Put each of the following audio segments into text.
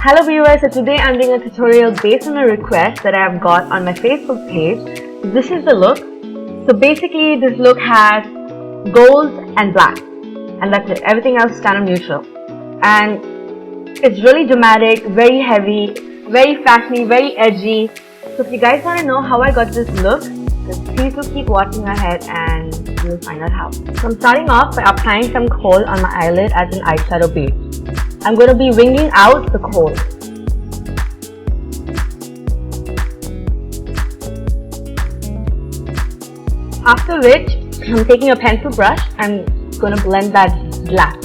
Hello viewers, so today I'm doing a tutorial based on a request that I have got on my Facebook page. This is the look. So basically this look has gold and black, and that's it. Everything else is kind of neutral. And it's really dramatic, very heavy, very fashiony, very edgy. So if you guys want to know how I got this look, then please do keep watching ahead and you'll find out how. So I'm starting off by applying some kohl on my eyelid as an eyeshadow base. I'm going to be winging out the kohl. After which, I'm taking a pencil brush and I'm going to blend that black.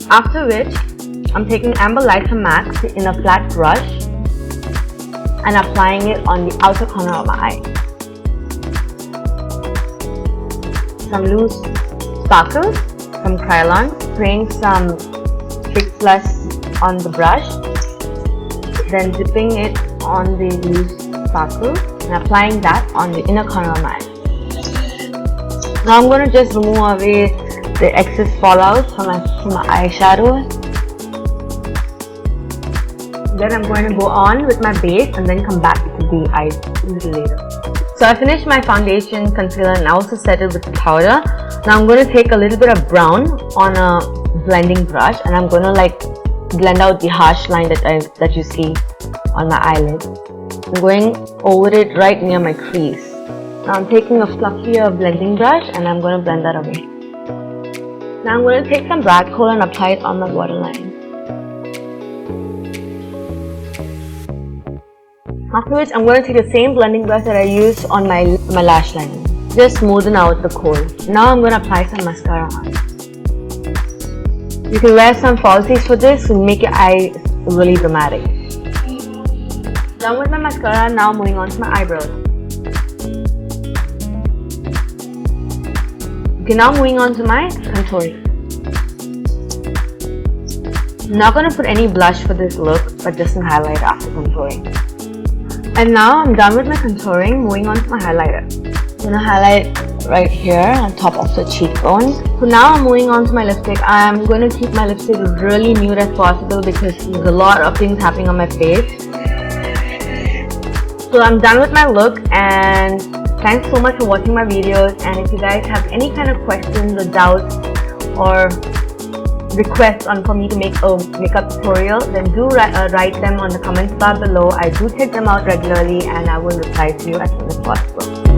After which, I'm taking Amber Lighter Matte in a flat brush and applying it on the outer corner of my eye. Some loose sparkles, some Kryolan, spraying some Fix Plus on the brush, then dipping it on the loose sparkle and applying that on the inner corner of my eye. Now I'm going to just remove away the excess fallout from my eyeshadow. Then I'm going to go on with my base and then come back to the eyes a little later. So I finished my foundation, concealer, and I also set it with powder. Now I'm going to take a little bit of brown on a blending brush and I'm going to blend out the harsh line that you see on my eyelid. I'm going over it right near my crease. Now I'm taking a fluffier blending brush and I'm going to blend that away. Now I'm going to take some black kohl and apply it on my waterline. After which, I'm going to take the same blending brush that I used on my lash line. Just smoothen out the kohl. Now I'm going to apply some mascara on. You can wear some falsies for this to make your eye really dramatic. Done with my mascara, now moving on to my eyebrows. Okay, now moving on to my contouring. I'm not going to put any blush for this look, but just some highlighter after contouring. And now I'm done with my contouring, moving on to my highlighter. I'm going to highlight right here on top of the cheekbone. So now I'm moving on to my lipstick. I'm going to keep my lipstick really nude as possible because there's a lot of things happening on my face. So I'm done with my look, and thanks so much for watching my videos. And if you guys have any kind of questions or doubts or requests for me to make a makeup tutorial, then do write them on the comments bar below. I do check them out regularly and I will reply to you as soon as possible.